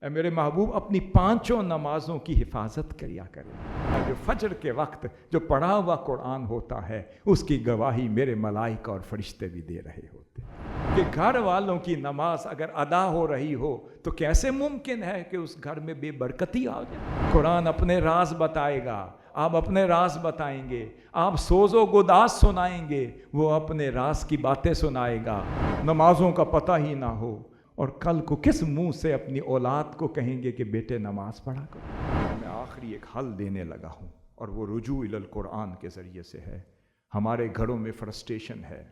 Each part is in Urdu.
اے میرے محبوب اپنی 5 نمازوں کی حفاظت کیا کرے۔ جو فجر کے وقت جو پڑھا ہوا قرآن ہوتا ہے اس کی گواہی میرے ملائکہ اور فرشتے بھی دے رہے ہوتے ہیں کہ گھر والوں کی نماز اگر ادا ہو رہی ہو تو کیسے ممکن ہے کہ اس گھر میں بے برکتی آ جائے۔ قرآن اپنے راز بتائے گا، آپ اپنے راز بتائیں گے، آپ سوز و گداز سنائیں گے، وہ اپنے راز کی باتیں سنائے گا۔ نمازوں کا پتہ ہی نہ ہو اور کل کو کس منہ سے اپنی اولاد کو کہیں گے کہ بیٹے نماز پڑھا کرو۔ میں آخری ایک حل دینے لگا ہوں اور وہ رجوع الی القرآن کے ذریعے سے ہے۔ ہمارے گھروں میں فرسٹریشن ہے،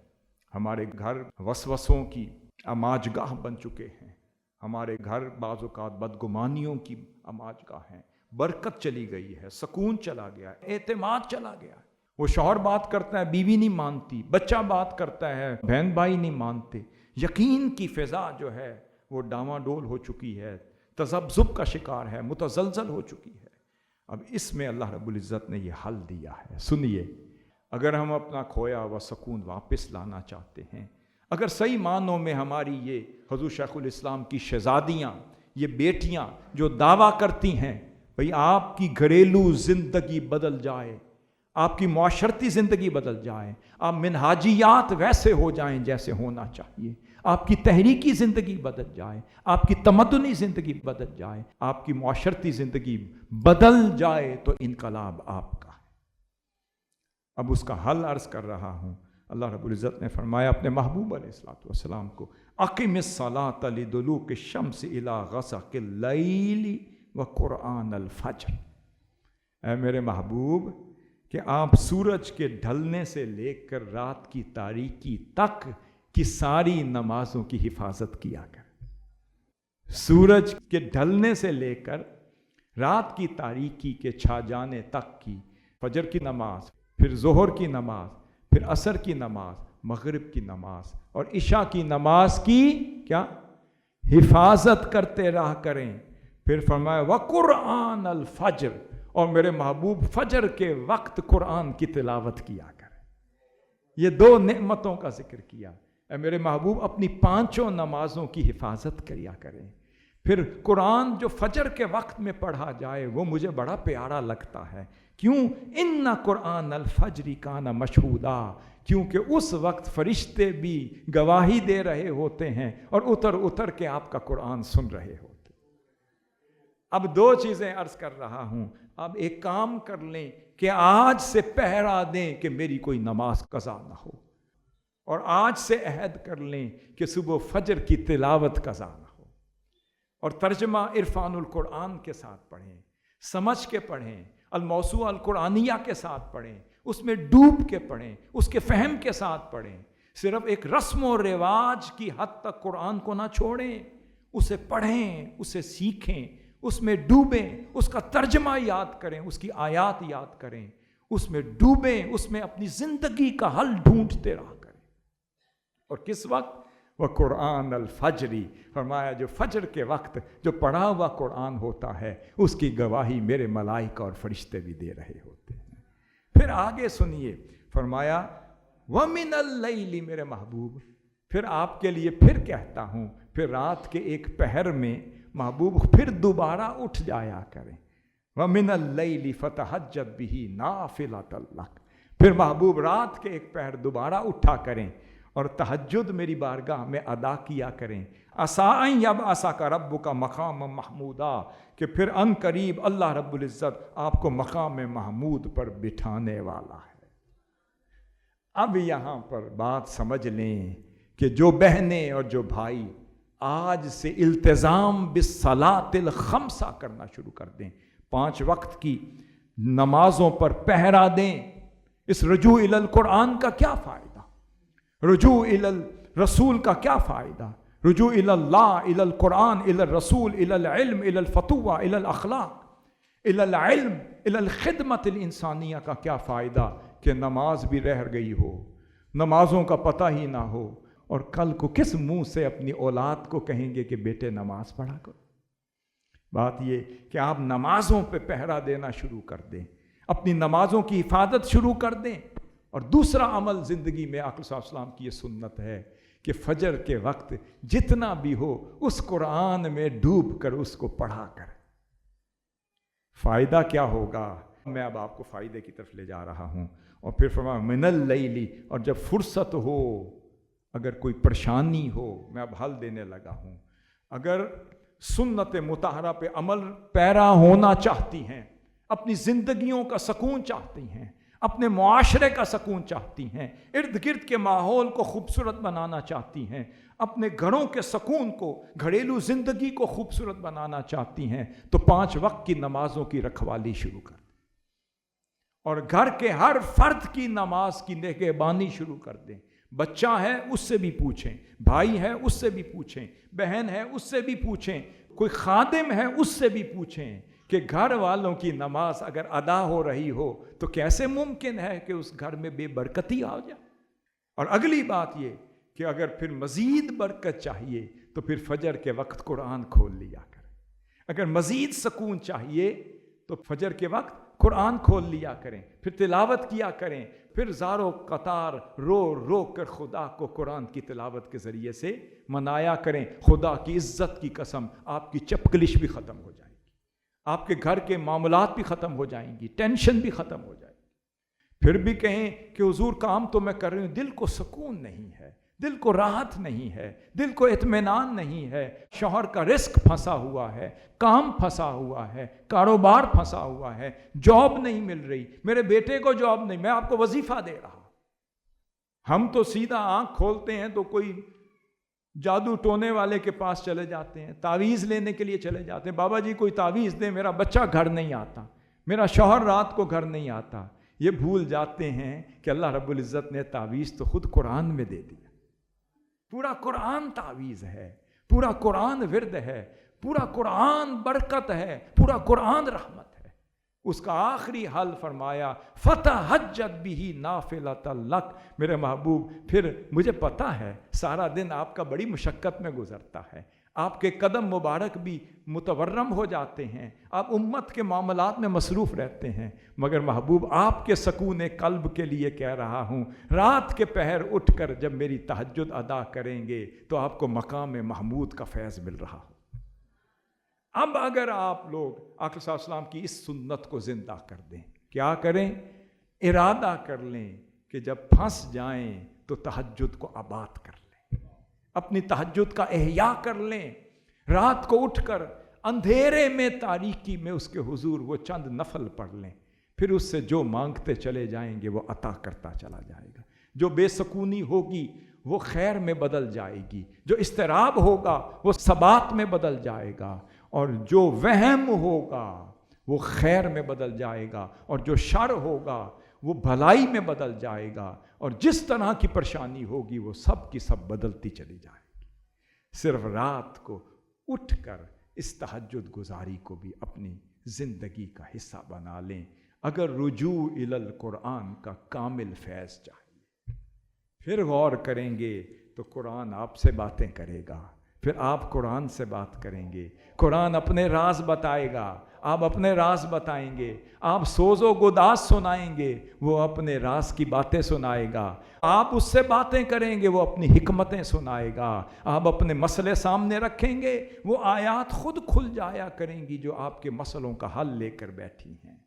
ہمارے گھر وسوسوں کی اماج گاہ بن چکے ہیں، ہمارے گھر بعض اوقات بدگمانیوں کی اماج گاہ ہیں، برکت چلی گئی ہے، سکون چلا گیا ہے، اعتماد چلا گیا ہے۔ وہ شوہر بات کرتا ہے بیوی نہیں مانتی، بچہ بات کرتا ہے بہن بھائی نہیں مانتے، یقین کی فضا جو ہے وہ ڈاواں ڈول ہو چکی ہے، تذبذب کا شکار ہے، متزلزل ہو چکی ہے۔ اب اس میں اللہ رب العزت نے یہ حل دیا ہے، سنیے۔ اگر ہم اپنا کھویا ہوا سکون واپس لانا چاہتے ہیں، اگر صحیح معنوں میں ہماری یہ حضور شیخ الاسلام کی شہزادیاں، یہ بیٹیاں جو دعویٰ کرتی ہیں بھئی آپ کی گھریلو زندگی بدل جائے، آپ کی معاشرتی زندگی بدل جائے، آپ منہاجیات ویسے ہو جائیں جیسے ہونا چاہیے، آپ کی تحریکی زندگی بدل جائے، آپ کی تمدنی زندگی بدل جائے، آپ کی معاشرتی زندگی بدل جائے تو انقلاب آپ کا ہے۔ اب اس کا حل عرض کر رہا ہوں۔ اللہ رب العزت نے فرمایا اپنے محبوب علیہ السلام کو، اقم الصلاۃ لدلوک الشمس الی غسق اللیل وقرآن الفجر۔ اے میرے محبوب کہ آپ سورج کے ڈھلنے سے لے کر رات کی تاریکی تک کی ساری نمازوں کی حفاظت کیا کریں۔ سورج کے ڈھلنے سے لے کر رات کی تاریکی کے چھا جانے تک کی فجر کی نماز، پھر ظہر کی نماز، پھر عصر کی نماز، مغرب کی نماز اور عشاء کی نماز کی کیا حفاظت کرتے رہا کریں۔ پھر فرمایا وقرآن الفجر، اور میرے محبوب فجر کے وقت قرآن کی تلاوت کیا کریں۔ یہ 2 نعمتوں کا ذکر کیا۔ اے میرے محبوب اپنی 5 نمازوں کی حفاظت کیا کریں۔ پھر قرآن جو فجر کے وقت میں پڑھا جائے وہ مجھے بڑا پیارا لگتا ہے۔ کیوں؟ ان قرآن الفجر کان مشہودا، کیونکہ اس وقت فرشتے بھی گواہی دے رہے ہوتے ہیں اور اتر کے آپ کا قرآن سن رہے ہوتے۔ اب 2 چیزیں عرض کر رہا ہوں۔ اب ایک کام کر لیں کہ آج سے پہرا دیں کہ میری کوئی نماز قضا نہ ہو، اور آج سے عہد کر لیں کہ صبح فجر کی تلاوت قضا نہ ہو، اور ترجمہ عرفان القرآن کے ساتھ پڑھیں، سمجھ کے پڑھیں، الموسوعہ القرآنیہ کے ساتھ پڑھیں، اس میں ڈوب کے پڑھیں، اس کے فہم کے ساتھ پڑھیں۔ صرف ایک رسم و رواج کی حد تک قرآن کو نہ چھوڑیں، اسے پڑھیں، اسے سیکھیں، اس میں ڈوبیں، اس کا ترجمہ یاد کریں، اس کی آیات یاد کریں، اس میں ڈوبیں، اس میں اپنی زندگی کا حل ڈھونڈتے رہا کریں۔ اور کس وقت؟ وہ قرآن الفجری، فرمایا جو فجر کے وقت جو پڑھا ہوا قرآن ہوتا ہے اس کی گواہی میرے ملائکہ اور فرشتے بھی دے رہے ہوتے ہیں۔ پھر آگے سنیے، فرمایا وَمِنَ اللَّيْلِ، میرے محبوب پھر آپ کے لیے پھر کہتا ہوں، پھر رات کے ایک پہر میں محبوب پھر دوبارہ اٹھ جایا کریں۔ وَمِنَ اللَّيْلِ فَتَہَجَّدْ بِهِ نَافِلَةً لَكَ، پھر محبوب رات کے ایک پہر دوبارہ اٹھا کریں اور تہجد میری بارگاہ میں ادا کیا کریں۔ عَسَىٰ أَن يَبْعَثَكَ رَبُّكَ مَقَامًا مَحْمُودًا، کہ پھر ان قریب اللہ رب العزت آپ کو مقام محمود پر بٹھانے والا ہے۔ اب یہاں پر بات سمجھ لیں کہ جو بہنیں اور جو بھائی آج سے التزام بالصلاۃ الخمسہ کرنا شروع کر دیں، 5 وقت کی نمازوں پر پہرا دیں، اس رجوع الی القرآن کا کیا فائدہ، رجوع الی الرسول کا کیا فائدہ، رجوع الی اللہ، الی القرآن، الی الرسول، الی العلم، الی الفتوہ، الی الاخلاق، الی العلم، الی الخدمت الانسانیہ کا کیا فائدہ کہ نماز بھی رہ گئی ہو، نمازوں کا پتہ ہی نہ ہو، اور کل کو کس منہ سے اپنی اولاد کو کہیں گے کہ بیٹے نماز پڑھا کرو۔ بات یہ کہ آپ نمازوں پہ پہرا دینا شروع کر دیں، اپنی نمازوں کی حفاظت شروع کر دیں۔ اور دوسرا عمل زندگی میں آقا صلی اللہ علیہ وسلم کی یہ سنت ہے کہ فجر کے وقت جتنا بھی ہو اس قرآن میں ڈوب کر اس کو پڑھا کر۔ فائدہ کیا ہوگا؟ میں اب آپ کو فائدے کی طرف لے جا رہا ہوں۔ اور پھر فرمایا من اللیل، اور جب فرصت ہو، اگر کوئی پریشانی ہو، میں اب حل دینے لگا ہوں، اگر سنت مطہرہ پہ عمل پیرا ہونا چاہتی ہیں، اپنی زندگیوں کا سکون چاہتی ہیں، اپنے معاشرے کا سکون چاہتی ہیں، ارد گرد کے ماحول کو خوبصورت بنانا چاہتی ہیں، اپنے گھروں کے سکون کو، گھریلو زندگی کو خوبصورت بنانا چاہتی ہیں، تو 5 وقت کی نمازوں کی رکھوالی شروع کر دیں، اور گھر کے ہر فرد کی نماز کی نگہبانی شروع کر دیں۔ بچہ ہے اس سے بھی پوچھیں، بھائی ہے اس سے بھی پوچھیں، بہن ہے اس سے بھی پوچھیں، کوئی خادم ہے اس سے بھی پوچھیں کہ گھر والوں کی نماز اگر ادا ہو رہی ہو تو کیسے ممکن ہے کہ اس گھر میں بے برکتی آ جائے۔ اور اگلی بات یہ کہ اگر پھر مزید برکت چاہیے تو پھر فجر کے وقت قرآن کھول لیا کریں۔ اگر مزید سکون چاہیے تو فجر کے وقت قرآن کھول لیا کریں، پھر تلاوت کیا کریں، پھر زار و قطار رو رو کر خدا کو قرآن کی تلاوت کے ذریعے سے منایا کریں۔ خدا کی عزت کی قسم، آپ کی چپکلش بھی ختم ہو جائے گی، آپ کے گھر کے معاملات بھی ختم ہو جائیں گی، ٹینشن بھی ختم ہو جائے گی۔ پھر بھی کہیں کہ حضور کام تو میں کر رہی ہوں، دل کو سکون نہیں ہے، دل کو راحت نہیں ہے، دل کو اطمینان نہیں ہے، شوہر کا رزق پھنسا ہوا ہے، کام پھنسا ہوا ہے، کاروبار پھنسا ہوا ہے، جاب نہیں مل رہی، میرے بیٹے کو جاب نہیں، میں آپ کو وظیفہ دے رہا ہوں۔ ہم تو سیدھا آنکھ کھولتے ہیں تو کوئی جادو ٹونے والے کے پاس چلے جاتے ہیں، تعویذ لینے کے لیے چلے جاتے ہیں، بابا جی کوئی تعویذ دیں، میرا بچہ گھر نہیں آتا، میرا شوہر رات کو گھر نہیں آتا۔ یہ بھول جاتے ہیں کہ اللہ رب العزت نے تعویذ تو خود قرآن میں دے دیا۔ پورا قرآن تعویذ ہے، پورا قرآن ورد ہے، پورا قرآن برکت ہے، پورا قرآن رحمت ہے۔ اس کا آخری حل فرمایا فتہجد بہ نافلۃ لک، میرے محبوب پھر مجھے پتا ہے سارا دن آپ کا بڑی مشقت میں گزرتا ہے، آپ کے قدم مبارک بھی متورم ہو جاتے ہیں، آپ امت کے معاملات میں مصروف رہتے ہیں، مگر محبوب آپ کے سکون قلب کے لیے کہہ رہا ہوں، رات کے پہر اٹھ کر جب میری تہجد ادا کریں گے تو آپ کو مقام محمود کا فیض مل رہا ہو۔ اب اگر آپ لوگ آقا صلی اللہ علیہ وسلم کی اس سنت کو زندہ کر دیں، کیا کریں؟ ارادہ کر لیں کہ جب پھنس جائیں تو تہجد کو آباد کر لیں، اپنی تہجد کا احیاء کر لیں، رات کو اٹھ کر اندھیرے میں تاریکی میں اس کے حضور وہ چند نفل پڑھ لیں، پھر اس سے جو مانگتے چلے جائیں گے وہ عطا کرتا چلا جائے گا۔ جو بے سکونی ہوگی وہ خیر میں بدل جائے گی، جو اضطراب ہوگا وہ ثبات میں بدل جائے گا، اور جو وہم ہوگا وہ خیر میں بدل جائے گا، اور جو شر ہوگا وہ بھلائی میں بدل جائے گا، اور جس طرح کی پریشانی ہوگی وہ سب کی سب بدلتی چلی جائے گی۔ صرف رات کو اٹھ کر اس تہجد گزاری کو بھی اپنی زندگی کا حصہ بنا لیں۔ اگر رجوع الی القرآن کا کامل فیض چاہیے، پھر غور کریں گے تو قرآن آپ سے باتیں کرے گا، پھر آپ قرآن سے بات کریں گے، قرآن اپنے راز بتائے گا، آپ اپنے راز بتائیں گے، آپ سوز و گداز سنائیں گے، وہ اپنے راز کی باتیں سنائے گا، آپ اس سے باتیں کریں گے، وہ اپنی حکمتیں سنائے گا، آپ اپنے مسئلے سامنے رکھیں گے، وہ آیات خود کھل جایا کریں گی جو آپ کے مسئلوں کا حل لے کر بیٹھی ہیں۔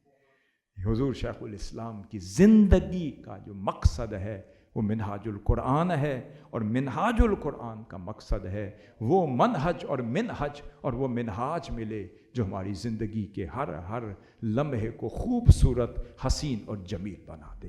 حضور شیخ الاسلام کی زندگی کا جو مقصد ہے وہ منہاج القرآن ہے، اور منہاج القرآن کا مقصد ہے وہ منہج اور منہج اور وہ منہاج ملے جو ہماری زندگی کے ہر لمحے کو خوبصورت، حسین اور جمیل بنا دے۔